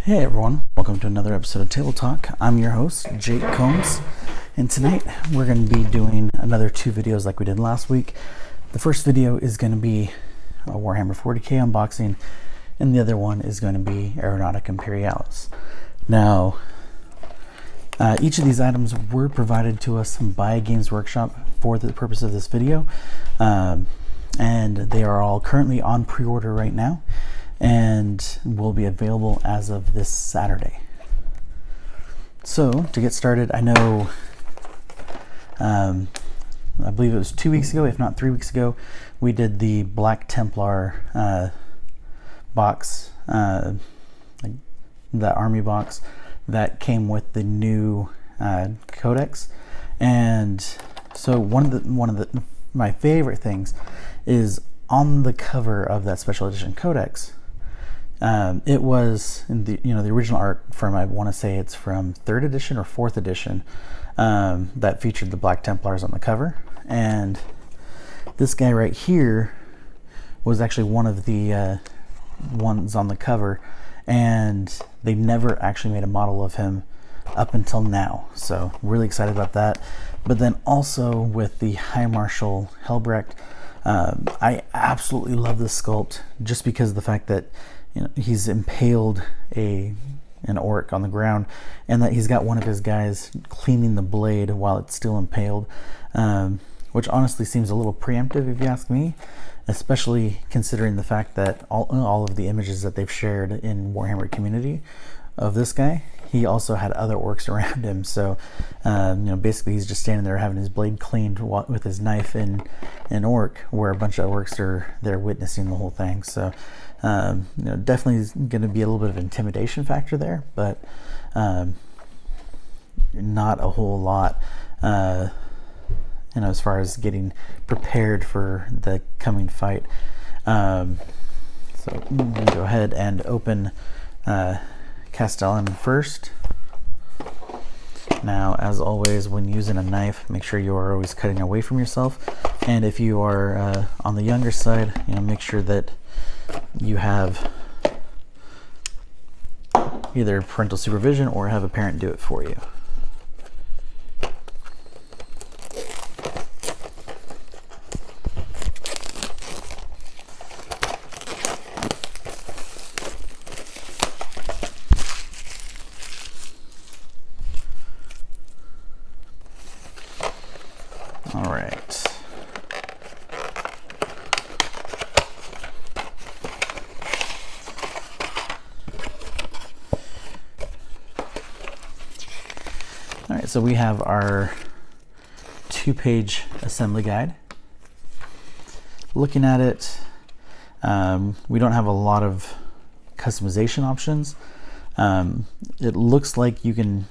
Hey everyone, welcome to another episode of Table Talk. I'm your host, Jake Combs, and tonight we're going to be doing another two videos like we did last week. The first video is going to be a Warhammer 40K unboxing, and the other one is going to be Aeronautica Imperialis. Now, each of these items were provided to us by Games Workshop for the purpose of this video, and they are all currently on pre-order right now and will be available as of this Saturday. So to get started, I know I believe it was 2 weeks ago, if not 3 weeks ago, we did the Black Templar box, the army box that came with the new codex. And so one of my favorite things is on the cover of that special edition codex. It was in the original art from, I want to say it's from 3rd edition or 4th edition, that featured the Black Templars on the cover. And this guy right here was actually one of the ones on the cover, and they never actually made a model of him up until now. So really excited about that. But then also with the High Marshal Helbrecht, I absolutely love this sculpt just because of the fact that he's impaled an orc on the ground, and that he's got one of his guys cleaning the blade while it's still impaled, which honestly seems a little preemptive if you ask me, especially considering the fact that all of the images that they've shared in Warhammer community of this guy, he also had other orcs around him. So basically he's just standing there having his blade cleaned with his knife in an orc, where a bunch of orcs are there witnessing the whole thing. So definitely is going to be a little bit of intimidation factor there, but not a whole lot as far as getting prepared for the coming fight. So I'm going to go ahead and open Castellan first. Now, as always, when using a knife, make sure you are always cutting away from yourself, and if you are on the younger side, make sure that you have either parental supervision or have a parent do it for you. All right. All right, so we have our 2-page assembly guide. Looking at it, we don't have a lot of customization options. It looks like you can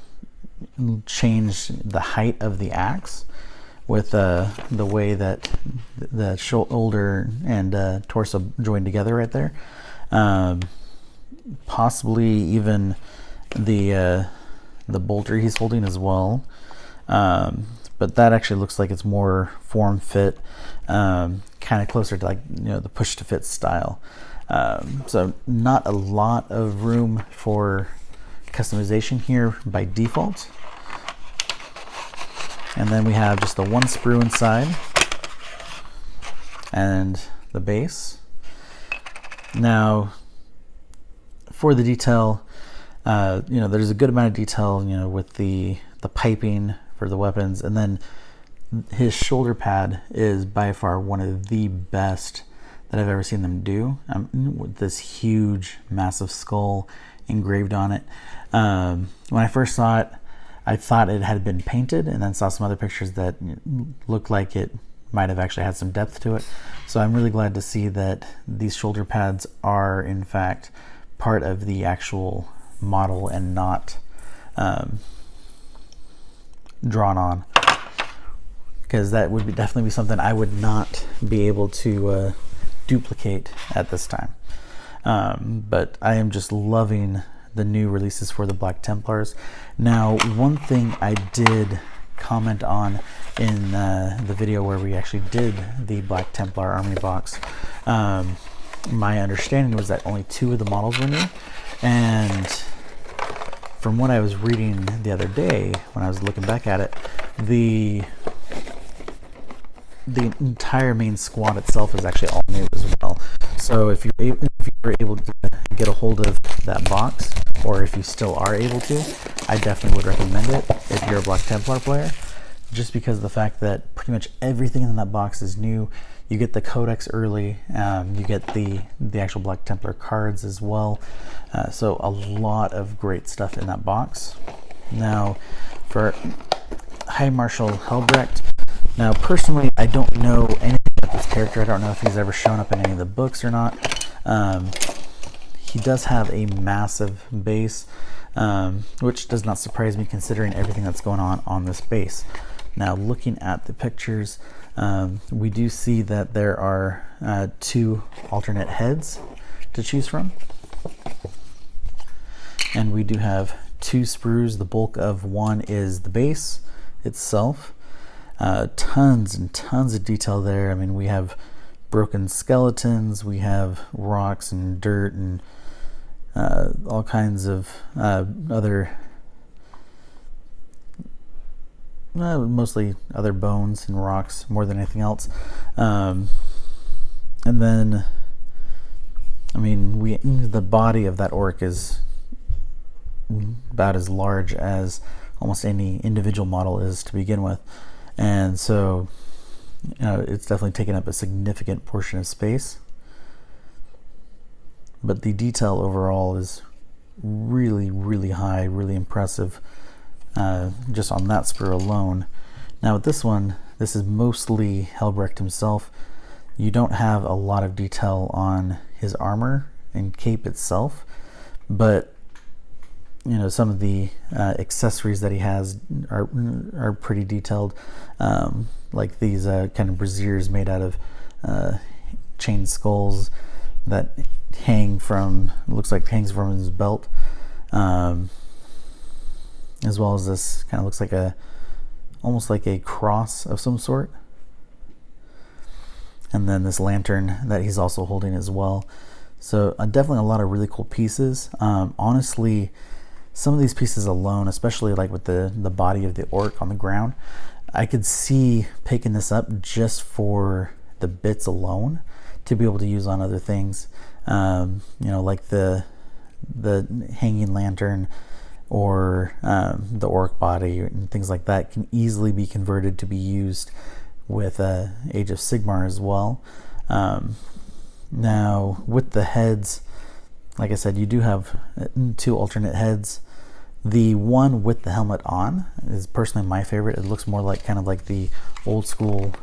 change the height of the axe with the way that the shoulder and torso join together right there. Possibly even the bolter he's holding as well. But that actually looks like it's more form fit, kind of closer to the push to fit style. So not a lot of room for customization here by default. And then we have just the one sprue inside and the base. Now, for the detail, there's a good amount of detail, with the piping for the weapons, and then his shoulder pad is by far one of the best that I've ever seen them do, with this huge, massive skull engraved on it. When I first saw it, I thought it had been painted, and then saw some other pictures that looked like it might have actually had some depth to it. So I'm really glad to see that these shoulder pads are in fact part of the actual model and not drawn on, because that would definitely be something I would not be able to duplicate at this time. But I am just loving the new releases for the Black Templars. Now, one thing I did comment on in the video where we actually did the Black Templar army box, my understanding was that only 2 of the models were new, and from what I was reading the other day when I was looking back at it, the entire main squad itself is actually all new as well. So if you were able to get a hold of that box, or if you still are able to, I definitely would recommend it if you're a Black Templar player, just because of the fact that pretty much everything in that box is new. You get the codex early, you get the actual Black Templar cards as well. So a lot of great stuff in that box. Now for High Marshal Helbrecht, now personally I don't know anything about this character. I don't know if he's ever shown up in any of the books or not. He does have a massive base, which does not surprise me considering everything that's going on this base. Now looking at the pictures, we do see that there are 2 alternate heads to choose from, and we do have 2 sprues. The bulk of one is the base itself. Tons and tons of detail there. I mean, we have broken skeletons, we have rocks and dirt and all kinds of other mostly other bones and rocks more than anything else. And then, I mean, the body of that orc is about as large as almost any individual model is to begin with. And so, it's definitely taken up a significant portion of space. But the detail overall is really, really high, really impressive. Just on that sprue alone. Now with this one, this is mostly Helbrecht himself. You don't have a lot of detail on his armor and cape itself, but some of the accessories that he has are pretty detailed, like these kind of braziers made out of chain skulls that hangs from his belt. As well as this kind of looks like almost like a cross of some sort. And then this lantern that he's also holding as well. So definitely a lot of really cool pieces. Honestly, some of these pieces alone, especially like with the body of the orc on the ground, I could see picking this up just for the bits alone to be able to use on other things. Like the hanging lantern, or the orc body and things like that can easily be converted to be used with Age of Sigmar as well. Now with the heads, like I said, you do have 2 alternate heads. The one with the helmet on is personally my favorite. It looks more like kind of like the old school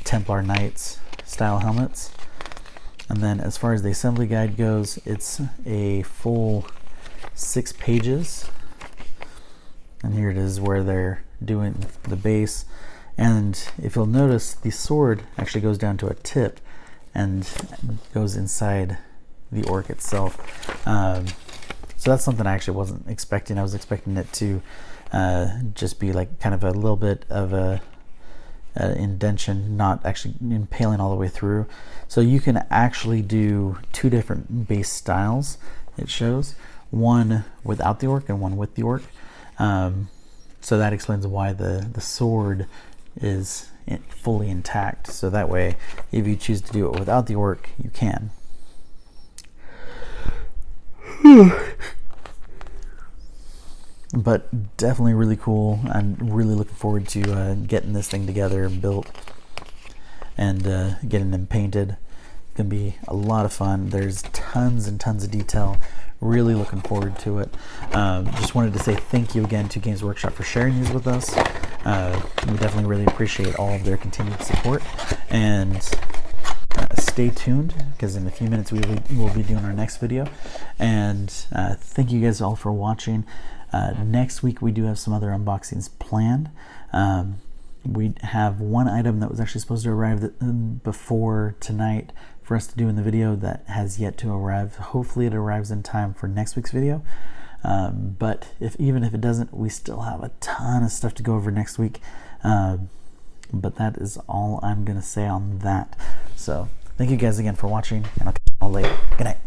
Templar Knights style helmets. And then as far as the assembly guide goes, it's a full 6 pages, and here it is where they're doing the base. And if you'll notice, the sword actually goes down to a tip and goes inside the orc itself. So that's something I actually wasn't expecting. I was expecting it to just be like kind of a little bit of a indention, not actually impaling all the way through. So you can actually do 2 different base styles, it shows. One without the orc and one with the orc. So that explains why the sword is fully intact. So that way, if you choose to do it without the orc, you can. But definitely really cool. I'm really looking forward to getting this thing together and built and getting them painted. It's gonna be a lot of fun. There's tons and tons of detail. Really looking forward to it. Just wanted to say thank you again to Games Workshop for sharing these with us. We definitely really appreciate all of their continued support. And stay tuned, because in a few minutes we will be doing our next video. And thank you guys all for watching. Next week we do have some other unboxings planned. We have one item that was actually supposed to arrive before tonight for us to do in the video that has yet to arrive. Hopefully it arrives in time for next week's video. But even if it doesn't, we still have a ton of stuff to go over next week. But that is all I'm going to say on that. So thank you guys again for watching, and I'll catch you all later. Good night.